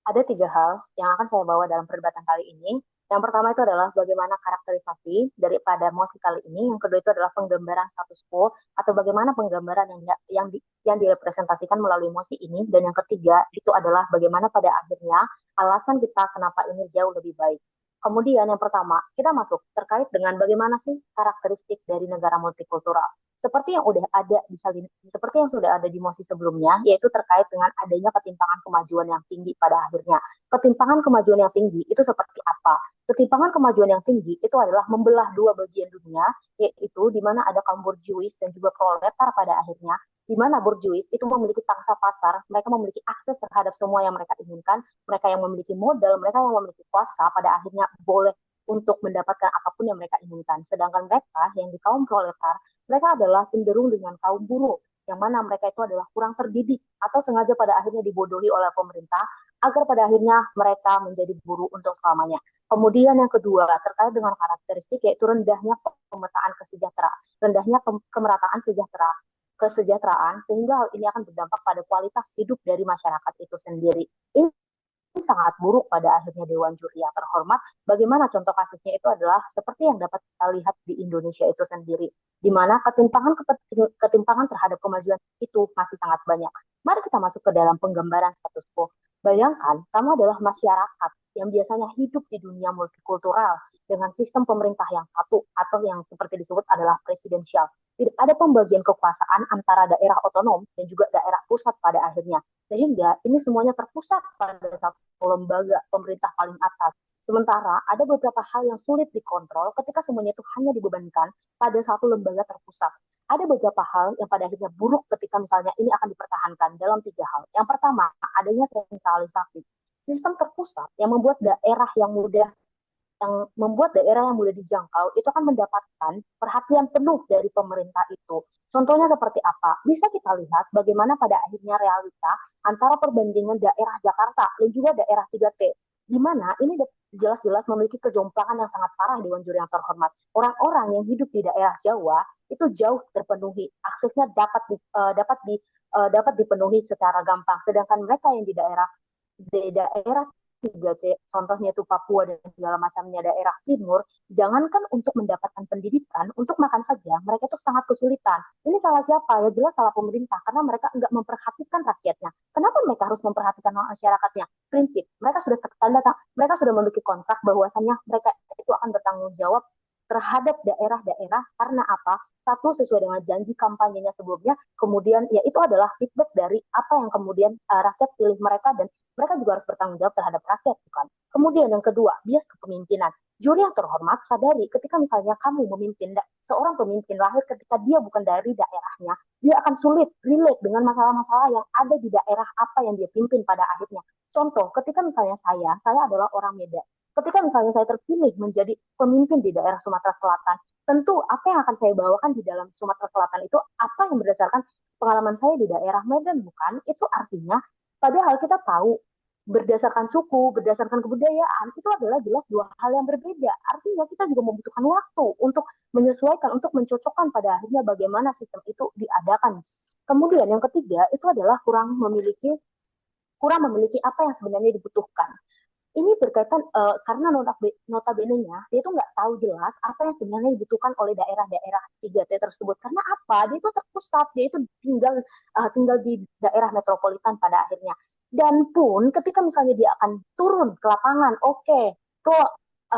Ada tiga hal yang akan saya bawa dalam perdebatan kali ini. Yang pertama itu adalah bagaimana karakterisasi daripada musik kali ini. Yang kedua itu adalah penggambaran status quo atau bagaimana penggambaran yang direpresentasikan melalui musik ini. Dan yang ketiga itu adalah bagaimana pada akhirnya alasan kita kenapa ini jauh lebih baik. Kemudian yang pertama, kita masuk terkait dengan bagaimana sih karakteristik dari negara multikultural. Seperti yang udah ada di seperti yang sudah ada di mosi sebelumnya, yaitu terkait dengan adanya ketimpangan kemajuan yang tinggi pada akhirnya. Ketimpangan kemajuan yang tinggi itu seperti apa? Ketimpangan kemajuan yang tinggi itu adalah membelah dua bagian dunia, yaitu di mana ada kaum borjuis dan juga proletar pada akhirnya, di mana borjuis itu memiliki pangsa pasar, mereka memiliki akses terhadap semua yang mereka inginkan, mereka yang memiliki modal, mereka yang memiliki kuasa, pada akhirnya boleh untuk mendapatkan apapun yang mereka inginkan. Sedangkan mereka yang di kaum proletar, mereka adalah cenderung dengan kaum buruh, yang mana mereka itu adalah kurang terdidik atau sengaja pada akhirnya dibodohi oleh pemerintah agar pada akhirnya mereka menjadi buruh untuk selamanya. Kemudian yang kedua terkait dengan karakteristik yaitu rendahnya pemetaan kesejahteraan, rendahnya kemerataan kesejahteraan sehingga hal ini akan berdampak pada kualitas hidup dari masyarakat itu sendiri. Ini sangat buruk pada akhirnya Dewan Juri yang terhormat. Bagaimana contoh kasusnya itu adalah seperti yang dapat kita lihat di Indonesia itu sendiri, di mana ketimpangan terhadap kemajuan itu masih sangat banyak. Mari kita masuk ke dalam penggambaran status quo. Bayangkan, kamu adalah masyarakat yang biasanya hidup di dunia multikultural dengan sistem pemerintah yang satu atau yang seperti disebut adalah presidensial. Tidak ada pembagian kekuasaan antara daerah otonom dan juga daerah pusat pada akhirnya. Sehingga ini semuanya terpusat pada satu lembaga pemerintah paling atas. Sementara ada beberapa hal yang sulit dikontrol ketika semuanya itu hanya dibebankan pada satu lembaga terpusat. Ada beberapa hal yang pada akhirnya buruk ketika misalnya ini akan dipertahankan dalam tiga hal. Yang pertama, adanya sentralisasi. Sistem terpusat yang mudah dijangkau itu akan mendapatkan perhatian penuh dari pemerintah itu. Contohnya seperti apa? Bisa kita lihat bagaimana pada akhirnya realita antara perbandingan daerah Jakarta dan juga daerah 3T, di mana ini jelas-jelas memiliki kejomplangan yang sangat parah Dewan Juri yang terhormat. Orang-orang yang hidup di daerah Jawa itu jauh terpenuhi, aksesnya dapat dipenuhi secara gampang. Sedangkan mereka yang di daerah 3C, contohnya itu Papua dan segala macamnya daerah timur, jangankan untuk mendapatkan pendidikan, untuk makan saja, mereka itu sangat kesulitan. Ini salah siapa? Ya jelas salah pemerintah, karena mereka enggak memperhatikan rakyatnya. Kenapa mereka harus memperhatikan masyarakatnya? Prinsip, mereka sudah memiliki kontrak bahwasannya mereka itu akan bertanggung jawab terhadap daerah-daerah karena apa? Satu, sesuai dengan janji kampanyenya sebelumnya, kemudian ya itu adalah feedback dari apa yang kemudian rakyat pilih mereka dan mereka juga harus bertanggung jawab terhadap rakyat, bukan? Kemudian yang kedua, bias kepemimpinan. Juri yang terhormat, sadari ketika misalnya kamu memimpin, seorang pemimpin lahir ketika dia bukan dari daerahnya, dia akan sulit relate dengan masalah-masalah yang ada di daerah apa yang dia pimpin pada akhirnya. Contoh, ketika misalnya saya adalah orang Medan. Ketika misalnya saya terpilih menjadi pemimpin di daerah Sumatera Selatan, tentu apa yang akan saya bawakan di dalam Sumatera Selatan itu apa yang berdasarkan pengalaman saya di daerah Medan, bukan? Itu artinya padahal kita tahu berdasarkan suku, berdasarkan kebudayaan, itu adalah jelas dua hal yang berbeda. Artinya kita juga membutuhkan waktu untuk menyesuaikan, untuk mencocokkan pada akhirnya bagaimana sistem itu diadakan. Kemudian yang ketiga itu adalah kurang memiliki apa yang sebenarnya dibutuhkan. Ini berkaitan karena notabene-nya dia itu nggak tahu jelas apa yang sebenarnya dibutuhkan oleh daerah-daerah 3T tersebut. Karena apa? Dia itu terpusat, dia itu tinggal di daerah metropolitan pada akhirnya. Dan pun ketika misalnya dia akan turun ke lapangan, oke, okay,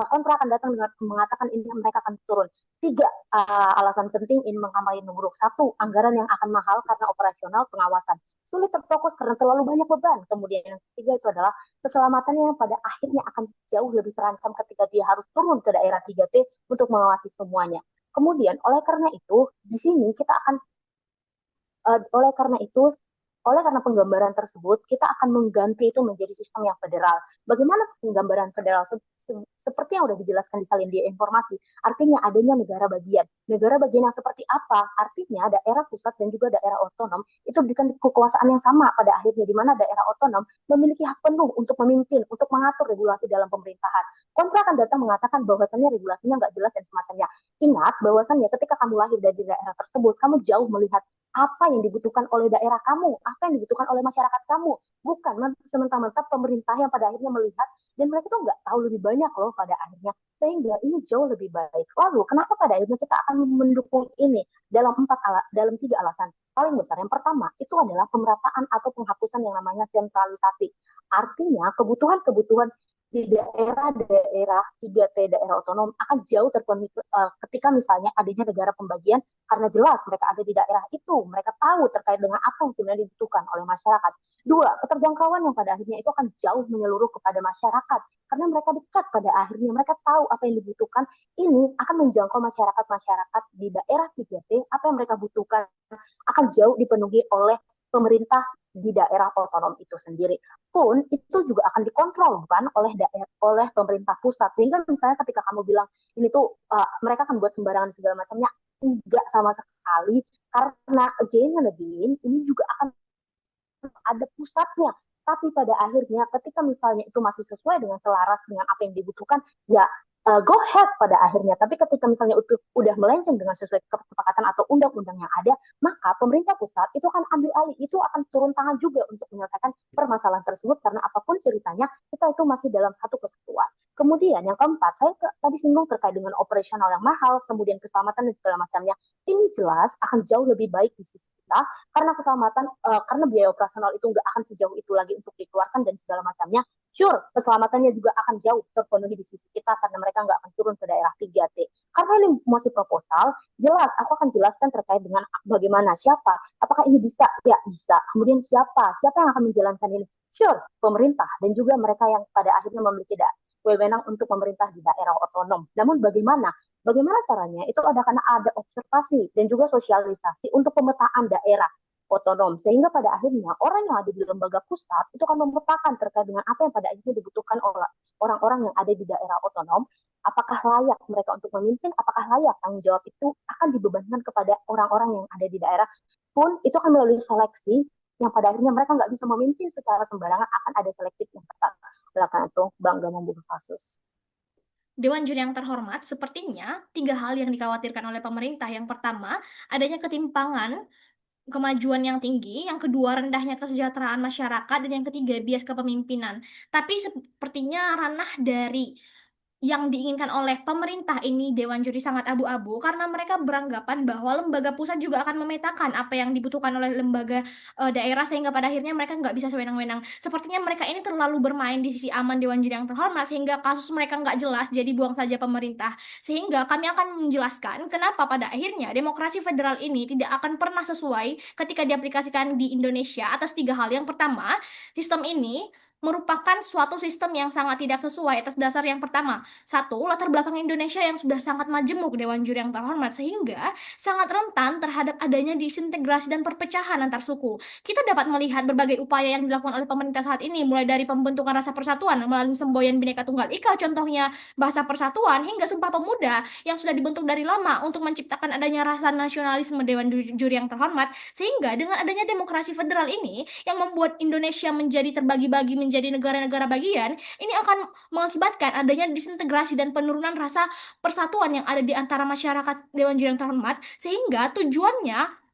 kontra akan datang dengan mengatakan ini mereka akan turun. Tiga alasan penting ini mengkampanye nomor satu, anggaran yang akan mahal karena operasional pengawasan. Sulit terfokus karena terlalu banyak beban. Kemudian yang ketiga itu adalah keselamatannya yang pada akhirnya akan jauh lebih terancam ketika dia harus turun ke daerah 3T untuk mengawasi semuanya. Kemudian di sini kita akan oleh karena itu, oleh karena penggambaran tersebut, kita akan mengganti itu menjadi sistem yang federal. Bagaimana penggambaran federal? Seperti yang sudah dijelaskan di salin dia informasi, artinya adanya negara bagian. Negara bagian yang seperti apa? Artinya daerah pusat dan juga daerah otonom itu diberikan kekuasaan yang sama pada akhirnya, di mana daerah otonom memiliki hak penuh untuk memimpin, untuk mengatur regulasi dalam pemerintahan. Kontra akan datang mengatakan bahwasannya regulasinya nggak jelas dan semacamnya. Ingat bahwasannya ketika kamu lahir dari daerah tersebut, kamu jauh melihat apa yang dibutuhkan oleh daerah kamu, apa yang dibutuhkan oleh masyarakat kamu. Bukan sementara-mentara pemerintah yang pada akhirnya melihat dan mereka tuh nggak tahu lebih banyak loh pada akhirnya. Sehingga ini jauh lebih baik. Lalu kenapa pada akhirnya kita akan mendukung ini dalam tiga alasan paling besar. Yang pertama itu adalah pemerataan atau penghapusan yang namanya sentralisasi. Artinya kebutuhan-kebutuhan di daerah-daerah 3T daerah otonom akan jauh terpenuhi ketika misalnya adanya negara pembagian karena jelas mereka ada di daerah itu, mereka tahu terkait dengan apa yang sebenarnya dibutuhkan oleh masyarakat. Dua, keterjangkauan yang pada akhirnya itu akan jauh menyeluruh kepada masyarakat karena mereka dekat pada akhirnya, mereka tahu apa yang dibutuhkan. Ini akan menjangkau masyarakat-masyarakat di daerah 3T, apa yang mereka butuhkan akan jauh dipenuhi oleh pemerintah di daerah otonom itu sendiri pun itu juga akan dikontrol kan oleh pemerintah pusat sehingga misalnya ketika kamu bilang ini tuh mereka akan buat sembarangan segala macamnya enggak sama sekali karena again ini juga akan ada pusatnya tapi pada akhirnya ketika misalnya itu masih sesuai dengan selaras dengan apa yang dibutuhkan ya go ahead pada akhirnya. Tapi ketika misalnya udah melenceng dengan sesuai kesepakatan atau undang-undang yang ada, maka pemerintah pusat itu akan ambil alih, itu akan turun tangan juga untuk menyelesaikan permasalahan tersebut karena apapun ceritanya kita itu masih dalam satu kesatuan. Kemudian yang keempat, saya tadi singgung terkait dengan operasional yang mahal, kemudian keselamatan dan segala macamnya. Ini jelas akan jauh lebih baik di sisi kita karena keselamatan, karena biaya operasional itu nggak akan sejauh itu lagi untuk dikeluarkan dan segala macamnya. Sure, keselamatannya juga akan jauh terpenuhi di sisi kita karena mereka nggak akan turun ke daerah 3T. Karena ini masih proposal, jelas aku akan jelaskan terkait dengan bagaimana, siapa, apakah ini bisa, ya bisa. Kemudian siapa yang akan menjalankan ini? Sure, pemerintah dan juga mereka yang pada akhirnya memiliki wewenang untuk pemerintah di daerah otonom. Namun bagaimana? Bagaimana caranya? Itu ada karena ada observasi dan juga sosialisasi untuk pemetaan daerah otonom sehingga pada akhirnya orang yang ada di lembaga pusat itu akan memetakan terkait dengan apa yang pada akhirnya dibutuhkan oleh orang-orang yang ada di daerah otonom apakah layak mereka untuk memimpin apakah layak tanggung jawab itu akan dibebankan kepada orang-orang yang ada di daerah pun itu akan melalui seleksi yang pada akhirnya mereka nggak bisa memimpin secara sembarangan akan ada selektif yang ketat. Oleh karena itu bangga membuka kasus. Dewan Juri yang terhormat, sepertinya tiga hal yang dikhawatirkan oleh pemerintah. Yang pertama, adanya ketimpangan kemajuan yang tinggi, yang kedua rendahnya kesejahteraan masyarakat, dan yang ketiga bias kepemimpinan. Tapi sepertinya ranah dari yang diinginkan oleh pemerintah ini Dewan Juri sangat abu-abu karena mereka beranggapan bahwa lembaga pusat juga akan memetakan apa yang dibutuhkan oleh lembaga daerah sehingga pada akhirnya mereka nggak bisa sewenang-wenang. Sepertinya mereka ini terlalu bermain di sisi aman Dewan Juri yang terhormat sehingga kasus mereka nggak jelas jadi buang saja pemerintah. Sehingga kami akan menjelaskan kenapa pada akhirnya demokrasi federal ini tidak akan pernah sesuai ketika diaplikasikan di Indonesia atas tiga hal. Yang pertama, sistem ini merupakan suatu sistem yang sangat tidak sesuai atas dasar yang pertama. Satu, latar belakang Indonesia yang sudah sangat majemuk Dewan Juri yang terhormat sehingga sangat rentan terhadap adanya disintegrasi dan perpecahan antar suku. Kita dapat melihat berbagai upaya yang dilakukan oleh pemerintah saat ini mulai dari pembentukan rasa persatuan melalui semboyan Bhinneka Tunggal Ika contohnya bahasa persatuan hingga Sumpah Pemuda yang sudah dibentuk dari lama untuk menciptakan adanya rasa nasionalisme Dewan Juri yang terhormat sehingga dengan adanya demokrasi federal ini yang membuat Indonesia menjadi terbagi-bagi menjadi negara-negara bagian, ini akan mengakibatkan adanya disintegrasi dan penurunan rasa persatuan yang ada di antara masyarakat Dewan Juri yang terhormat, sehingga tujuannya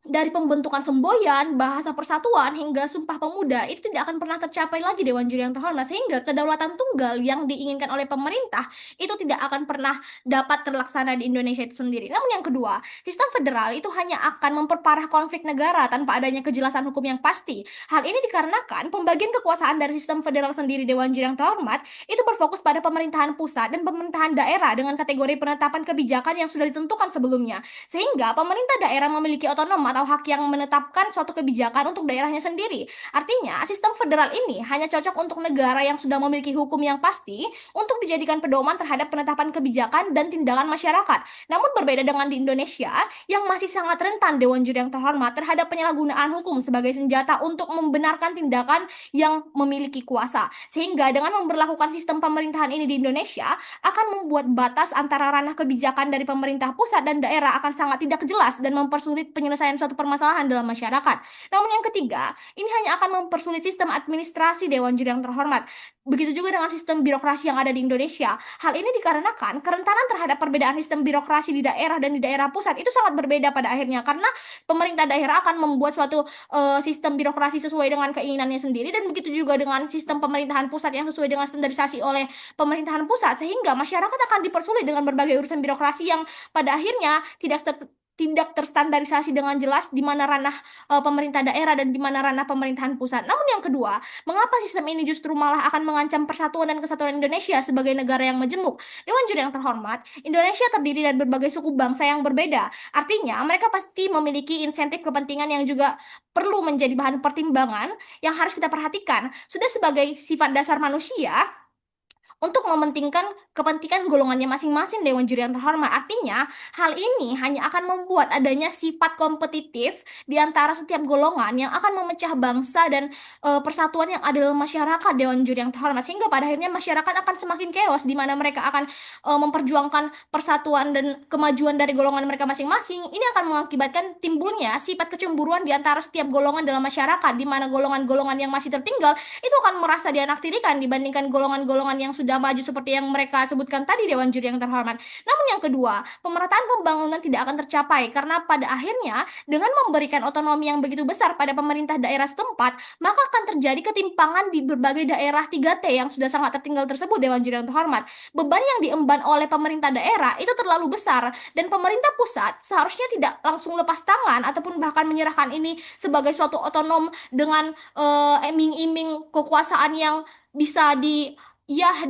dari pembentukan semboyan, bahasa persatuan hingga Sumpah Pemuda itu tidak akan pernah tercapai lagi Dewan Juri yang terhormat sehingga kedaulatan tunggal yang diinginkan oleh pemerintah itu tidak akan pernah dapat terlaksana di Indonesia itu sendiri. Namun yang kedua, sistem federal itu hanya akan memperparah konflik negara tanpa adanya kejelasan hukum yang pasti. Hal ini dikarenakan pembagian kekuasaan dari sistem federal sendiri Dewan Juri yang terhormat itu berfokus pada pemerintahan pusat dan pemerintahan daerah dengan kategori penetapan kebijakan yang sudah ditentukan sebelumnya. Sehingga pemerintah daerah memiliki otonom atau hak yang menetapkan suatu kebijakan untuk daerahnya sendiri. Artinya, sistem federal ini hanya cocok untuk negara yang sudah memiliki hukum yang pasti untuk dijadikan pedoman terhadap penetapan kebijakan dan tindakan masyarakat. Namun berbeda dengan di Indonesia yang masih sangat rentan Dewan Juri yang terhormat terhadap penyalahgunaan hukum sebagai senjata untuk membenarkan tindakan yang memiliki kuasa. Sehingga dengan memberlakukan sistem pemerintahan ini di Indonesia akan membuat batas antara ranah kebijakan dari pemerintah pusat dan daerah akan sangat tidak jelas dan mempersulit penyelesaian suatu permasalahan dalam masyarakat. Namun yang ketiga, ini hanya akan mempersulit sistem administrasi Dewan Juri yang terhormat. Begitu juga dengan sistem birokrasi yang ada di Indonesia. Hal ini dikarenakan kerentanan terhadap perbedaan sistem birokrasi di daerah dan di daerah pusat itu sangat berbeda pada akhirnya, karena pemerintah daerah akan membuat suatu sistem birokrasi sesuai dengan keinginannya sendiri, dan begitu juga dengan sistem pemerintahan pusat yang sesuai dengan standarisasi oleh pemerintahan pusat, sehingga masyarakat akan dipersulit dengan berbagai urusan birokrasi yang pada akhirnya tidak terstandarisasi dengan jelas di mana ranah pemerintah daerah dan di mana ranah pemerintahan pusat. Namun yang kedua, mengapa sistem ini justru malah akan mengancam persatuan dan kesatuan Indonesia sebagai negara yang majemuk? Dewan Juri yang terhormat, Indonesia terdiri dari berbagai suku bangsa yang berbeda. Artinya, mereka pasti memiliki insentif kepentingan yang juga perlu menjadi bahan pertimbangan yang harus kita perhatikan. Sudah sebagai sifat dasar manusia, untuk mementingkan kepentingan golongannya masing-masing Dewan Juri yang terhormat. Artinya, hal ini hanya akan membuat adanya sifat kompetitif di antara setiap golongan yang akan memecah bangsa dan persatuan yang ada dalam masyarakat Dewan Juri yang terhormat. Sehingga pada akhirnya masyarakat akan semakin chaos, di mana mereka akan memperjuangkan persatuan dan kemajuan dari golongan mereka masing-masing. Ini akan mengakibatkan timbulnya sifat kecemburuan di antara setiap golongan dalam masyarakat, di mana golongan-golongan yang masih tertinggal itu akan merasa dianaktirikan dibandingkan golongan-golongan yang sudah maju seperti yang mereka sebutkan tadi Dewan Juri yang terhormat. Namun yang kedua, pemerataan pembangunan tidak akan tercapai karena pada akhirnya dengan memberikan otonomi yang begitu besar pada pemerintah daerah setempat, maka akan terjadi ketimpangan di berbagai daerah 3T yang sudah sangat tertinggal tersebut Dewan Juri yang terhormat. Beban yang diemban oleh pemerintah daerah itu terlalu besar dan pemerintah pusat seharusnya tidak langsung lepas tangan ataupun bahkan menyerahkan ini sebagai suatu otonom dengan iming-iming kekuasaan yang bisa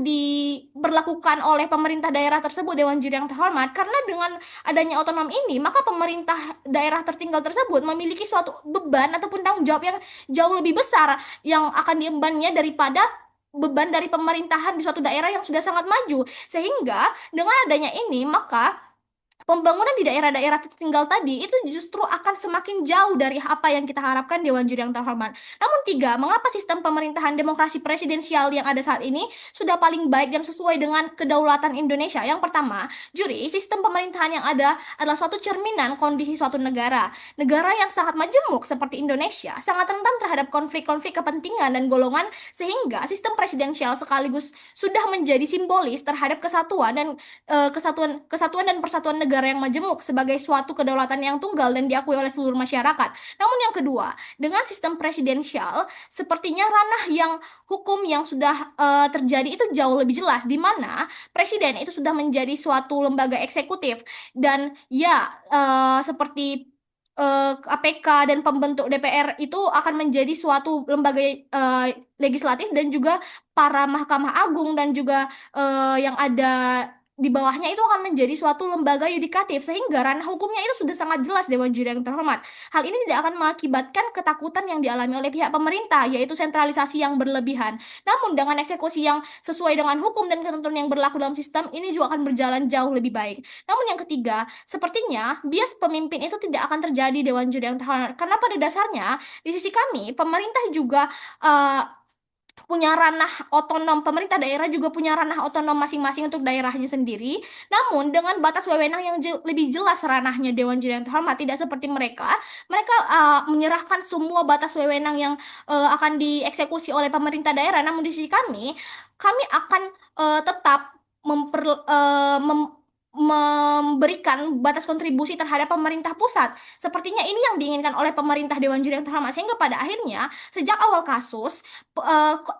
diberlakukan oleh pemerintah daerah tersebut Dewan Juri yang terhormat, karena dengan adanya otonom ini maka pemerintah daerah tertinggal tersebut memiliki suatu beban ataupun tanggung jawab yang jauh lebih besar yang akan diembannya daripada beban dari pemerintahan di suatu daerah yang sudah sangat maju. Sehingga dengan adanya ini maka pembangunan di daerah-daerah tertinggal tadi itu justru akan semakin jauh dari apa yang kita harapkan Dewan Juri yang terhormat. Namun tiga, mengapa sistem pemerintahan demokrasi presidensial yang ada saat ini sudah paling baik dan sesuai dengan kedaulatan Indonesia? Yang pertama, juri, sistem pemerintahan yang ada adalah suatu cerminan kondisi suatu negara. Negara yang sangat majemuk seperti Indonesia sangat rentan terhadap konflik-konflik kepentingan dan golongan, sehingga sistem presidensial sekaligus sudah menjadi simbolis terhadap kesatuan dan kesatuan dan persatuan negara yang majemuk sebagai suatu kedaulatan yang tunggal dan diakui oleh seluruh masyarakat. Namun yang kedua, dengan sistem presidensial, sepertinya ranah yang hukum yang sudah terjadi itu jauh lebih jelas, di mana presiden itu sudah menjadi suatu lembaga eksekutif dan ya seperti KPK dan pembentuk DPR itu akan menjadi suatu lembaga legislatif, dan juga para Mahkamah Agung dan juga yang ada di bawahnya itu akan menjadi suatu lembaga yudikatif, sehingga ranah hukumnya itu sudah sangat jelas Dewan Juri yang terhormat. Hal ini tidak akan mengakibatkan ketakutan yang dialami oleh pihak pemerintah, yaitu sentralisasi yang berlebihan. Namun dengan eksekusi yang sesuai dengan hukum dan ketentuan yang berlaku dalam sistem, ini juga akan berjalan jauh lebih baik. Namun yang ketiga, sepertinya bias pemimpin itu tidak akan terjadi Dewan Juri yang terhormat, karena pada dasarnya di sisi kami pemerintah juga eh, punya ranah otonom, pemerintah daerah juga punya ranah otonom masing-masing untuk daerahnya sendiri. Namun dengan batas wewenang yang lebih jelas ranahnya Dewan Juri yang terhormat, tidak seperti mereka menyerahkan semua batas wewenang yang akan dieksekusi oleh pemerintah daerah. Namun di sisi kami akan tetap memper, eh, mem- memberikan batas kontribusi terhadap pemerintah pusat. Sepertinya ini yang diinginkan oleh pemerintah Dewan Juri yang terhormat, sehingga pada akhirnya sejak awal kasus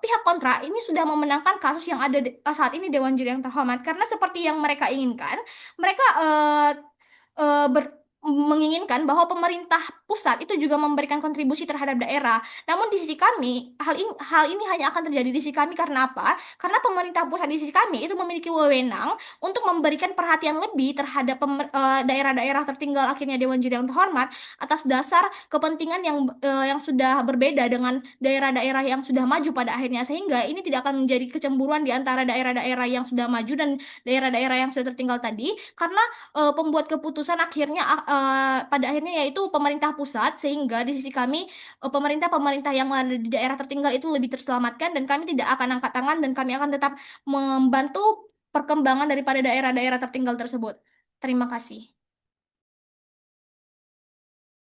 pihak kontra ini sudah memenangkan kasus yang ada saat ini Dewan Juri yang terhormat, karena seperti yang mereka inginkan, mereka menginginkan bahwa pemerintah pusat itu juga memberikan kontribusi terhadap daerah. Namun di sisi kami, hal ini hanya akan terjadi di sisi kami karena apa? Karena pemerintah pusat di sisi kami itu memiliki wewenang untuk memberikan perhatian lebih terhadap daerah-daerah tertinggal akhirnya Dewan Juri yang terhormat, atas dasar kepentingan yang sudah berbeda dengan daerah-daerah yang sudah maju pada akhirnya, sehingga ini tidak akan menjadi kecemburuan di antara daerah-daerah yang sudah maju dan daerah-daerah yang sudah tertinggal tadi, karena pembuat keputusan akhirnya pada akhirnya yaitu pemerintah pusat, sehingga di sisi kami pemerintah-pemerintah yang ada di daerah tertinggal itu lebih terselamatkan, dan kami tidak akan angkat tangan dan kami akan tetap membantu perkembangan daripada daerah-daerah tertinggal tersebut. Terima kasih.